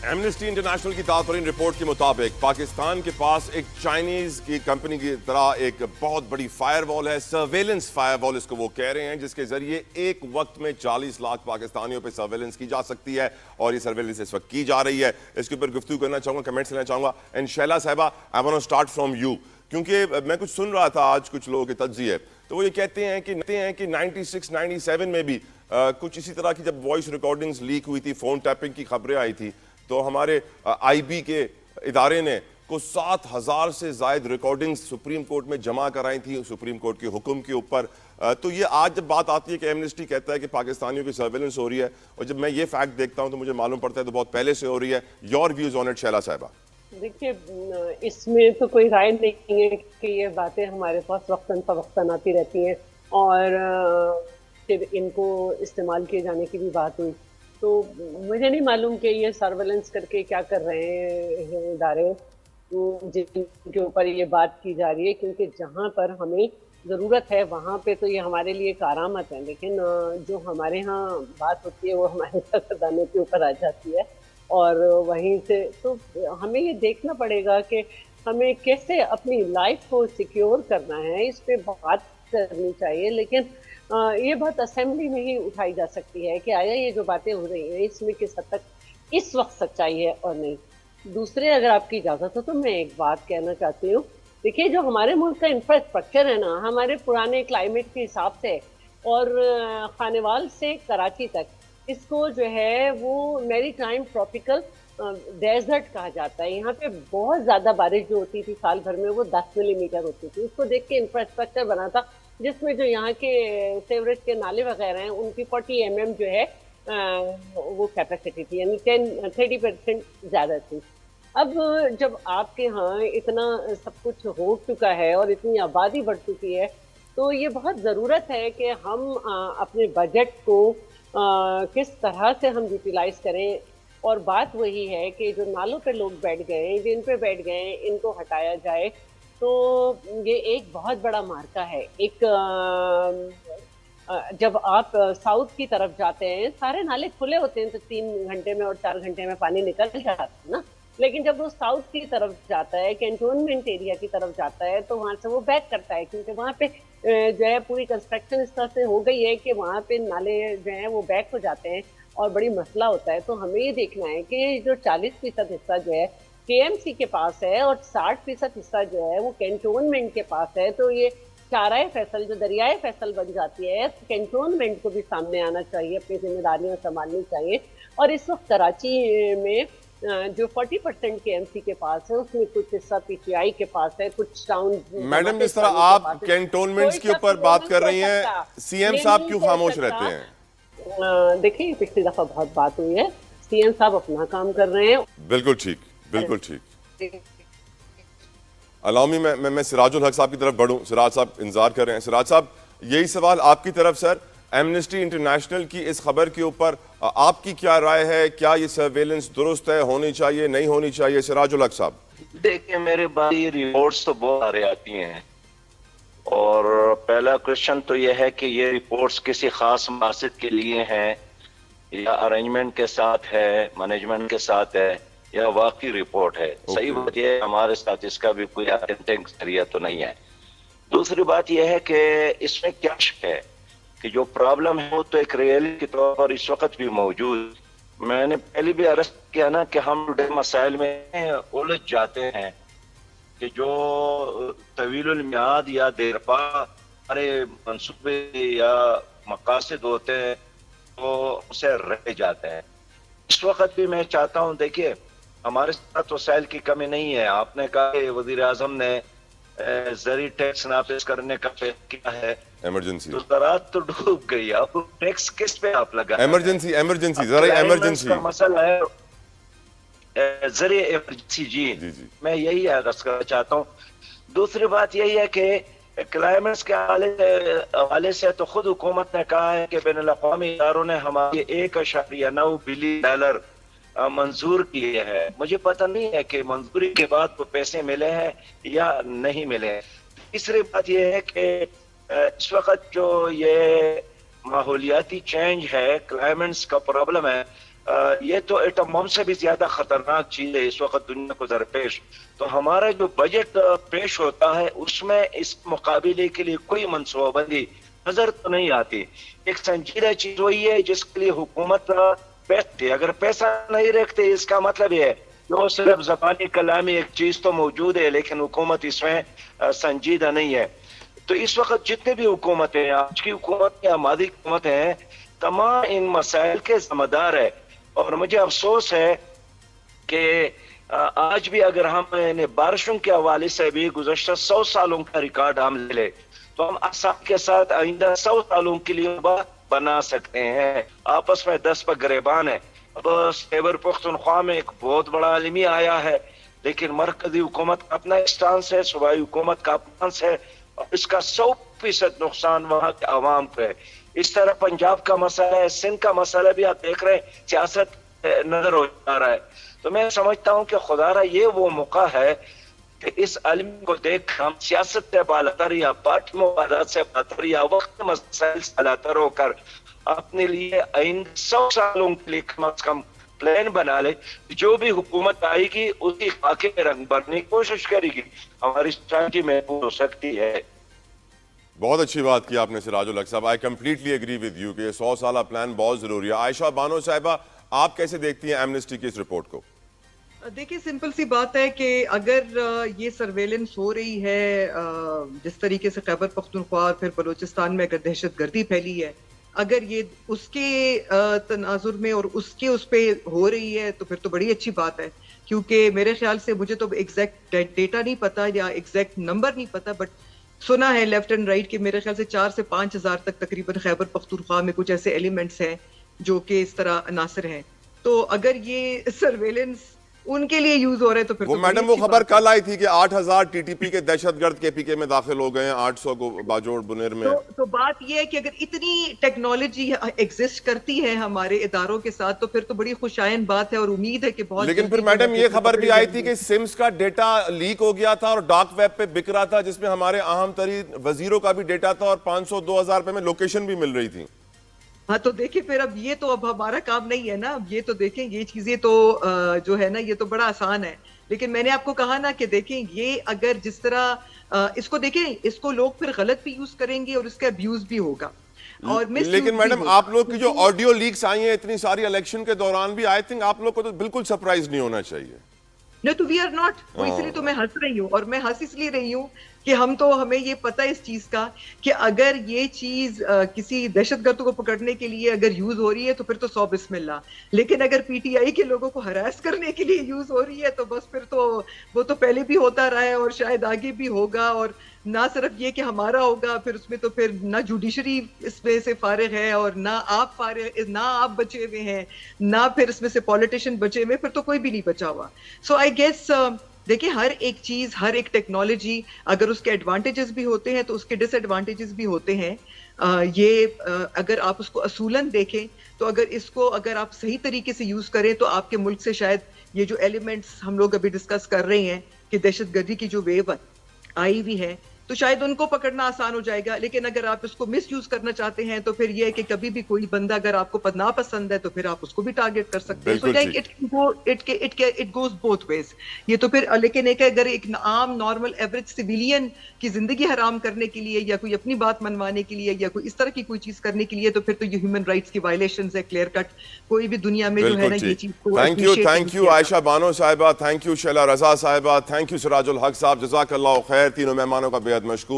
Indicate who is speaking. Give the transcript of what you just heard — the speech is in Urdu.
Speaker 1: ایمنسٹی انٹرنیشنل کی تازہ رپورٹ کے مطابق پاکستان کے پاس ایک چائنیز کی کمپنی کی طرح ایک بہت بڑی فائر وال ہے، سرویلنس فائر وال اس کو وہ کہہ رہے ہیں، جس کے ذریعے ایک وقت میں 40 لاکھ پاکستانیوں پہ سرویلنس کی جا سکتی ہے، اور یہ سرویلنس اس وقت کی جا رہی ہے۔ اس کے اوپر گفتگو کرنا چاہوں گا، کمنٹس لینا چاہوں گا۔ اینڈ شیلا صاحبہ، I want to start from you، کیونکہ میں کچھ سن رہا تھا آج کچھ لوگوں کے تجزیے، تو وہ یہ کہتے ہیں کہ 96 97 میں بھی کچھ اسی طرح کی جب وائس ریکارڈنگز لیک ہوئی تھی، فون ٹیپنگ کی خبریں آئی تھی، تو ہمارے آئی بی کے ادارے نے کو 7,000 سے زائد ریکارڈنگز سپریم کورٹ میں جمع کرائی تھی سپریم کورٹ کے حکم کے اوپر۔ تو یہ آج جب بات آتی ہے کہ ایمنسٹی کہتا ہے کہ پاکستانیوں کی سرویلنس ہو رہی ہے، اور جب میں یہ فیکٹ دیکھتا ہوں تو مجھے معلوم پڑتا ہے تو بہت پہلے سے ہو رہی ہے۔ Your views on it Sheila صاحبہ؟
Speaker 2: دیکھیے، اس میں تو کوئی رائے نہیں ہے کہ یہ باتیں ہمارے پاس وقتاً فوقتاً آتی رہتی ہیں، اور پھر ان کو استعمال کیے جانے کی بھی بات ہوئی، تو مجھے نہیں معلوم کہ یہ سرویلنس کر کے کیا کر رہے ہیں ادارے جن کے اوپر یہ بات کی جا رہی ہے، کیونکہ جہاں پر ہمیں ضرورت ہے وہاں پہ تو یہ ہمارے لیے کارآمد ہے، لیکن جو ہمارے ہاں بات ہوتی ہے وہ ہمارے خزانے کے اوپر آ جاتی ہے، اور وہیں سے تو ہمیں یہ دیکھنا پڑے گا کہ ہمیں کیسے اپنی لائف کو سیکیور کرنا ہے، اس پہ بات کرنی چاہیے، لیکن یہ بات اسمبلی میں ہی اٹھائی جا سکتی ہے کہ آیا یہ جو باتیں ہو رہی ہیں اس میں کس حد تک اس وقت سچائی ہے اور نہیں۔ دوسرے، اگر آپ کی اجازت ہو تو میں ایک بات کہنا چاہتی ہوں۔ دیکھیے، جو ہمارے ملک کا انفراسٹرکچر ہے نا، ہمارے پرانے کلائمیٹ کے حساب سے، اور خانوال سے کراچی تک، اس کو جو ہے وہ میری ٹائم ٹراپیکل ڈیزرٹ کہا جاتا ہے۔ یہاں پہ بہت زیادہ بارش جو ہوتی تھی سال بھر میں وہ 10 ملی میٹر ہوتی تھی۔ اس کو دیکھ کے انفراسٹرکچر بنا تھا، جس میں جو یہاں کے سیوریج کے نالے وغیرہ ہیں ان کی 40 mm جو ہے وہ کیپیسٹی تھی، یعنی 30% زیادہ تھی۔ اب جب آپ کے ہاں اتنا سب کچھ ہو چکا ہے اور اتنی آبادی بڑھ چکی ہے، تو یہ بہت ضرورت ہے کہ ہم اپنے بجٹ کو کس طرح سے ہم یوٹیلائز کریں، اور بات وہی ہے کہ جو نالوں پہ لوگ بیٹھ گئے ہیں، جن پہ بیٹھ گئے ہیں، ان کو ہٹایا جائے۔ تو یہ ایک بہت بڑا مارکا ہے۔ ایک جب آپ ساؤتھ کی طرف جاتے ہیں سارے نالے کھلے ہوتے ہیں تو 3 گھنٹے میں اور 4 گھنٹے میں پانی نکل جاتا ہے نا، لیکن جب وہ ساؤتھ کی طرف جاتا ہے، کینٹونمنٹ ایریا کی طرف جاتا ہے، تو وہاں سے وہ بیک کرتا ہے، کیونکہ وہاں پہ جو ہے پوری کنسٹرکشن اس طرح سے ہو گئی ہے کہ وہاں پہ نالے جو ہیں وہ بیک ہو جاتے ہیں اور بڑی مسئلہ ہوتا ہے۔ تو ہمیں یہ دیکھنا ہے کہ جو 40% حصہ جو ہے کے ایم سی کے پاس ہے اور 60% حصہ جو ہے وہ کینٹونمنٹ کے پاس ہے، تو یہ چارائے فیصل جو دریائے فیصل بن جاتی ہے، کینٹونمنٹ کو بھی سامنے آنا چاہیے، اپنی ذمہ داریاں سنبھالنی چاہیے۔ اور اس وقت کراچی میں جو 40% کے ایم سی کے پاس ہے، اس میں کچھ حصہ پی ٹی آئی کے پاس ہے، کچھ ٹاؤن
Speaker 1: میڈم، جس طرح آپ کینٹونمنٹس کے اوپر بات کر رہی ہیں، سی ایم صاحب کیوں خاموش رہتے ہیں؟
Speaker 2: دیکھیں، پچھلی دفعہ بہت بات ہوئی ہے، سی ایم صاحب اپنا کام کر رہے ہیں۔
Speaker 1: بالکل ٹھیک، بالکل ٹھیک۔ علامی میں سراج الحق صاحب کی طرف بڑھوں۔ سراج صاحب انتظار کر رہے ہیں۔ سراج صاحب، یہی سوال آپ کی طرف سر، ایمنسٹی انٹرنیشنل کی اس خبر کے اوپر آپ کی کیا رائے ہے؟ کیا یہ سرویلنس درست ہے، ہونی چاہیے، نہیں ہونی چاہیے؟ سراج الحق صاحب۔
Speaker 3: دیکھیں میرے بھائی، رپورٹس تو بہت سارے آتی ہیں، اور پہلا کوشچن تو یہ ہے کہ یہ رپورٹس کسی خاص مقصد کے لیے ہیں یا ارینجمنٹ کے ساتھ ہے، مینجمنٹ کے ساتھ ہے، یا واقعی رپورٹ ہے؟ صحیح بات یہ ہے ہمارے ساتھ اس کا بھی کوئی اتھینٹک ذریعہ تو نہیں ہے۔ دوسری بات یہ ہے کہ اس میں کیا شک ہے کہ جو پرابلم ہے وہ تو ایک ریئلٹی کے طور پر اس وقت بھی موجود۔ میں نے پہلے بھی عرض کیا نا کہ ہم مسائل میں الجھ جاتے ہیں کہ جو طویل المیعاد یا دیرپا ہمارے منصوبے یا مقاصد ہوتے ہیں تو اسے رہ جاتے ہیں۔ اس وقت بھی میں چاہتا ہوں، دیکھیے ہمارے ساتھ وسائل کی کمی نہیں ہے۔ آپ نے کہا کہ وزیر اعظم نے زرعی ٹیکس نافذ کرنے کا فیصلہ کیا ہے،
Speaker 1: ایمرجنسی
Speaker 3: تو زراعت تو ڈوب گئی، اب ٹیکس کس پہ آپ لگا؟
Speaker 1: ایمرجنسی زرعی ایمرجنسی
Speaker 3: کا مسئلہ ہے، زرعی ایمرجنسی۔ جی میں یہی عرض کرنا چاہتا ہوں۔ دوسری بات یہی ہے کہ کلائمیٹس کے حوالے سے تو خود حکومت نے کہا ہے کہ بین الاقوامی اداروں نے ہمارے 1.9 بلین ڈالر منظور کیے ہیں۔ مجھے پتہ نہیں ہے کہ منظوری کے بعد وہ پیسے ملے ہیں یا نہیں ملے ہیں۔ تیسری بات یہ ہے کہ اس وقت جو یہ ماحولیاتی چینج ہے، کلائمیٹس کا پرابلم ہے، یہ تو ایٹم بم سے بھی زیادہ خطرناک چیز ہے اس وقت دنیا کو درپیش. تو ہمارا جو بجٹ پیش ہوتا ہے اس میں اس مقابلے کے لیے کوئی منصوبہ بندی نظر تو نہیں آتی. ایک سنجیدہ چیز وہی ہے جس کے لیے حکومت پیسے، اگر پیسہ نہیں رکھتے اس کا مطلب یہ ہے کہ وہ صرف زبانی کلامی ایک چیز تو موجود ہے لیکن حکومت اس میں سنجیدہ نہیں ہے. تو اس وقت جتنے بھی حکومتیں، آج کی حکومت یا ماضی حکومتیں ہیں، تمام ان مسائل کے ذمہ دار ہے. اور مجھے افسوس ہے کہ آج بھی اگر ہم بارشوں کے حوالے سے بھی گزشتہ 100 سالوں کا ریکارڈ ہم لے لیں تو ہم آسام کے ساتھ آئندہ 100 سالوں کے لیے بنا سکتے ہیں. آپس میں 10 پر گریبان ہے. اب خیبر پختونخوا میں ایک بہت بڑا عالمی آیا ہے لیکن مرکزی حکومت کا اپنا اسٹانس ہے، صوبائی حکومت کا اپنا ہے، اور اس کا 100% نقصان وہاں کے عوام پہ ہے. اس طرح پنجاب کا مسئلہ ہے، سندھ کا مسئلہ بھی آپ دیکھ رہے ہیں سیاست نظر ہو جا رہا ہے. تو میں سمجھتا ہوں کہ خدا را یہ وہ موقع ہے کہ اس علم کو دیکھ ہم سیاست سے بالاتر یا پارٹی مفادات سے بالاتر یا وقت مسائل سے بالاتر ہو کر اپنے لیے آئندہ 100 سالوں کے لیے کم از کم پلان بنا لے. جو بھی حکومت آئے گی اسی خاکے میں رنگ بھرنے کی کوشش کرے گی، ہماری اسٹریٹجی محفوظ ہو سکتی ہے.
Speaker 1: بہت اچھی بات کی آپ نے سراج الحق صاحب. I completely agree with you کہ یہ 100 سالہ پلان بہت ضروری ہے. عائشہ بانو صاحبہ، آپ کیسے دیکھتی ہیں ایمنسٹی کی اس رپورٹ کو؟
Speaker 4: دیکھیں سمپل سی بات ہے کہ اگر یہ سرویلنس ہو رہی ہے جس طریقے سے خیبر پختونخوا اور پھر بلوچستان میں اگر دہشت گردی پھیلی ہے، اگر یہ اس کے تناظر میں اور اس پہ ہو رہی ہے تو پھر تو بڑی اچھی بات ہے. کیونکہ میرے خیال سے، مجھے تو ایگزیکٹ ڈیٹا نہیں پتا یا ایگزیکٹ نمبر نہیں پتا، بٹ سنا ہے لیفٹ اینڈ رائٹ کہ میرے خیال سے 4 سے 5 ہزار تک تقریباً خیبر پختونخوا میں کچھ ایسے ایلیمنٹس ہیں جو کہ اس طرح عناصر ہیں. تو اگر یہ سرویلنس ان کے لیے یوز ہو رہا ہے تو پھر
Speaker 1: وہ میڈم وہ خبر کل آئی تھی کہ 8000 ٹی ٹی پی کے دہشت گرد کے پی کے میں داخل ہو گئے ہیں، 800 کو باجوڑ بنیر میں.
Speaker 4: تو بات یہ ہے کہ اگر اتنی ٹیکنالوجی ایگزسٹ کرتی ہے ہمارے اداروں کے ساتھ تو پھر تو بڑی خوشائند بات ہے اور امید ہے کہ بہت.
Speaker 1: لیکن پھر میڈم یہ خبر بھی آئی تھی کہ سمز کا ڈیٹا لیک ہو گیا تھا اور ڈارک ویب پہ بک رہا تھا، جس میں ہمارے اہم ترین وزیروں کا بھی ڈیٹا تھا اور 500-2000 روپے میں لوکیشن بھی مل رہی تھی.
Speaker 4: ہاں تو دیکھیں پھر اب یہ تو اب ہمارا کام نہیں ہے نا. اب یہ تو دیکھیں یہ چیزیں تو جو ہے نا یہ تو بڑا آسان ہے. لیکن میں نے آپ کو کہا نا کہ دیکھیں یہ اگر جس طرح اس کو دیکھیں، اس کو لوگ پھر غلط بھی یوز کریں گے اور اس کا ابیوز بھی ہوگا. اور
Speaker 1: لیکن میڈم آپ لوگ کی جو آڈیو لیکس آئی ہیں اتنی ساری الیکشن کے دوران بھی، آئی تھنک آپ لوگ کو تو بالکل سرپرائز نہیں ہونا چاہیے.
Speaker 4: No, تو we are not. وہ اس لیے تو میں ہنس رہی ہوں، اور میں ہنس اس لیے رہی ہوں کہ ہمیں یہ پتہ ہے اس چیز کا کہ اگر یہ چیز کسی دہشت گرد کو پکڑنے کے لیے اگر یوز ہو رہی ہے تو پھر تو 100 بسم اللہ. لیکن اگر پی ٹی آئی کے لوگوں کو ہراس کرنے کے لیے یوز ہو رہی ہے تو بس پھر تو وہ تو پہلے بھی ہوتا رہا ہے اور شاید آگے بھی ہوگا. اور نہ صرف یہ کہ ہمارا ہوگا، پھر اس میں تو پھر نہ جوڈیشری اس میں سے فارغ ہے اور نہ آپ بچے ہوئے ہیں، نہ پھر اس میں سے پولیٹیشین بچے ہوئے، پھر تو کوئی بھی نہیں بچا ہوا. سو آئی گیس دیکھیں ہر ایک چیز، ہر ایک ٹیکنالوجی اگر اس کے ایڈوانٹیجز بھی ہوتے ہیں تو اس کے ڈس ایڈوانٹیجز بھی ہوتے ہیں. یہ اگر آپ اس کو اصولاً دیکھیں تو اگر آپ صحیح طریقے سے یوز کریں تو آپ کے ملک سے شاید یہ جو ایلیمنٹس ہم لوگ ابھی ڈسکس کر رہے ہیں کہ دہشت گردی کی جو ویو آئی ہوئی ہے تو شاید ان کو پکڑنا آسان ہو جائے گا. لیکن اگر آپ اس کو مس یوز کرنا چاہتے ہیں تو پھر یہ ہے کہ کبھی بھی کوئی بندہ اگر آپ کو ناپسند ہے تو پھر آپ اس کو بھی ٹارگٹ کر سکتے ہیں. It goes both ways. یہ تو پھر لیکن ایک اگر ایک عام نارمل ایوریج سویلین کی زندگی حرام کرنے کے لیے یا کوئی اپنی بات منوانے کے لیے یا کوئی اس طرح کی کوئی چیز کرنے کے لیے تو پھر تو یہ ہیومن رائٹس کی وائلیشنز ہے کلیئر کٹ. کوئی بھی دنیا میں جو ہے نا یہ چیز کو
Speaker 1: تھینک یو عائشہ بانو صاحبہ، تھینک یو شیلا رضا صاحبہ، تھینک یو سراج الحق صاحب، جزاک اللہ خیر. تینوں مہمانوں کا بے حد مشکور.